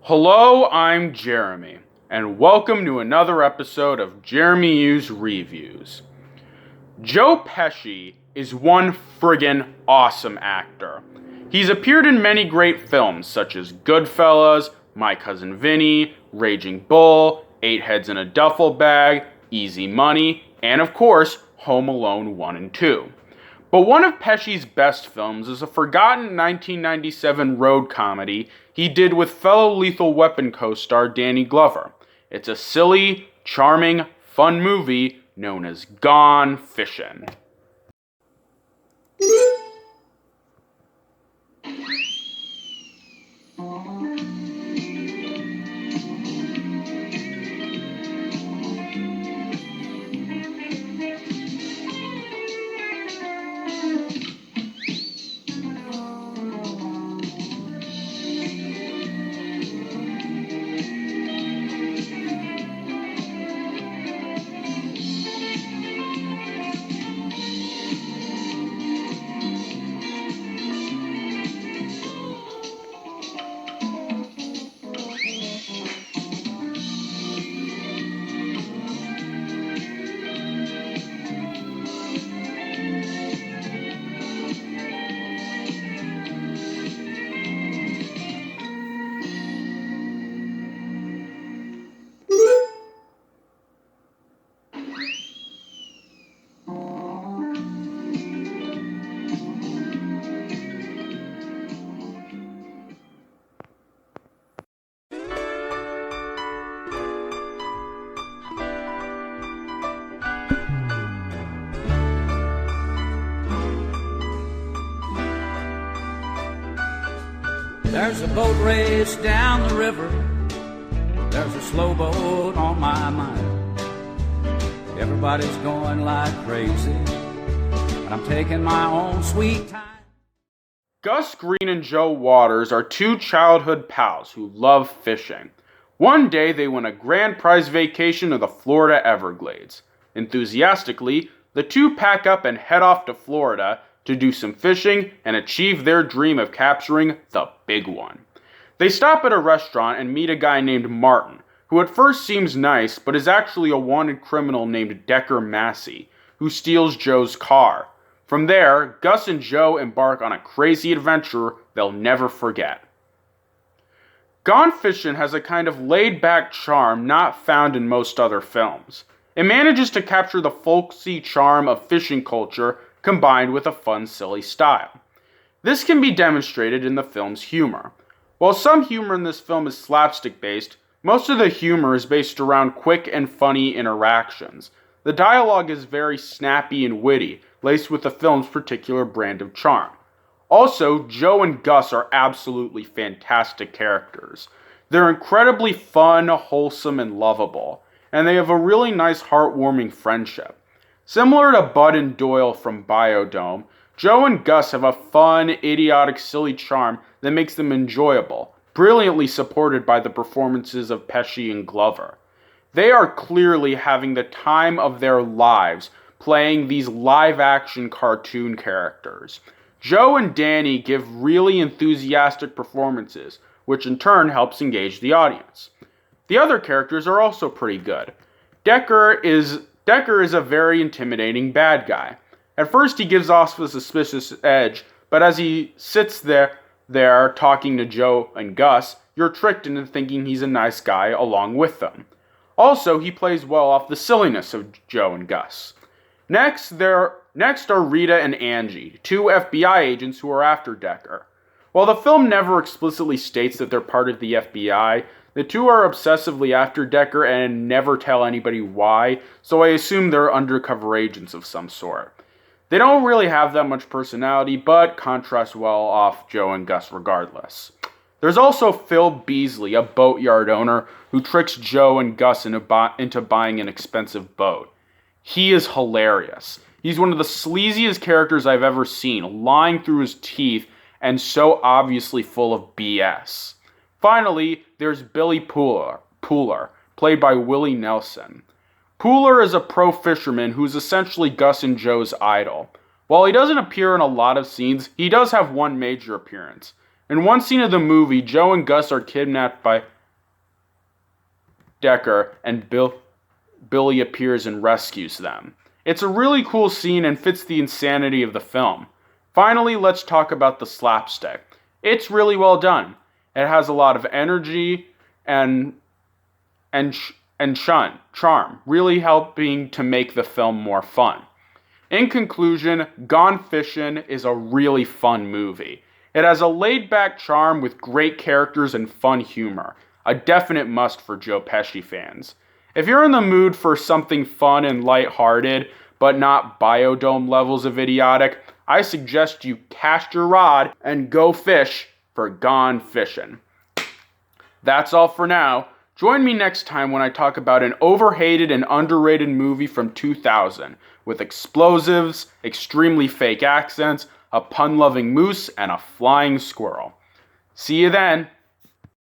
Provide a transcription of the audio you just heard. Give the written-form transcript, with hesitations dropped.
Hello, I'm Jeremy, and welcome to another episode of RevUs Reviews. Joe Pesci is one friggin' awesome actor. He's appeared in many great films such as Goodfellas, My Cousin Vinny, Raging Bull, Eight Heads in a Duffel Bag, Easy Money, and of course, Home Alone 1 and 2. But one of Pesci's best films is a forgotten 1997 road comedy he did with fellow Lethal Weapon co-star Danny Glover. It's a silly, charming, fun movie known as Gone Fishin'. There's a boat race down the river. There's a slow boat on my mind. Everybody's going like crazy, but I'm taking my own sweet time. Gus Green and Joe Waters are two childhood pals who love fishing. One day they win a grand prize vacation to the Florida Everglades. Enthusiastically, the two pack up and head off to Florida to do some fishing and achieve their dream of capturing the big one. They stop at a restaurant and meet a guy named Martin, who at first seems nice but is actually a wanted criminal named Decker Massey, who steals Joe's car. From there, Gus and Joe embark on a crazy adventure they'll never forget. Gone Fishin' has a kind of laid-back charm not found in most other films. It manages to capture the folksy charm of fishing culture combined with a fun, silly style. This can be demonstrated in the film's humor. While some humor in this film is slapstick-based, most of the humor is based around quick and funny interactions. The dialogue is very snappy and witty, laced with the film's particular brand of charm. Also, Joe and Gus are absolutely fantastic characters. They're incredibly fun, wholesome, and lovable, and they have a really nice, heartwarming friendship. Similar to Bud and Doyle from Biodome, Joe and Gus have a fun, idiotic, silly charm that makes them enjoyable, brilliantly supported by the performances of Pesci and Glover. They are clearly having the time of their lives playing these live-action cartoon characters. Joe and Danny give really enthusiastic performances, which in turn helps engage the audience. The other characters are also pretty good. Decker is a very intimidating bad guy. At first he gives off a suspicious edge, but as he sits there talking to Joe and Gus, you're tricked into thinking he's a nice guy along with them. Also, he plays well off the silliness of Joe and Gus. Next are Rita and Angie, two FBI agents who are after Decker. While the film never explicitly states that they're part of the FBI, the two are obsessively after Decker and never tell anybody why, so I assume they're undercover agents of some sort. They don't really have that much personality, but contrast well off Joe and Gus regardless. There's also Phil Beasley, a boatyard owner, who tricks Joe and Gus into buying an expensive boat. He is hilarious. He's one of the sleaziest characters I've ever seen, lying through his teeth and so obviously full of BS. Finally, there's Billy Pula, played by Willie Nelson. Pula is a pro fisherman who's essentially Gus and Joe's idol. While he doesn't appear in a lot of scenes, he does have one major appearance. In one scene of the movie, Joe and Gus are kidnapped by Decker, and Billy appears and rescues them. It's a really cool scene and fits the insanity of the film. Finally, let's talk about the slapstick. It's really well done. It has a lot of energy and charm, really helping to make the film more fun. In conclusion, Gone Fishin' is a really fun movie. It has a laid-back charm with great characters and fun humor. A definite must for Joe Pesci fans. If you're in the mood for something fun and lighthearted, but not Biodome levels of idiotic, I suggest you cast your rod and go fish for Gone Fishin'. That's all for now. Join me next time when I talk about an overhated and underrated movie from 2000 with explosives, extremely fake accents, a pun-loving moose, and a flying squirrel. See you then.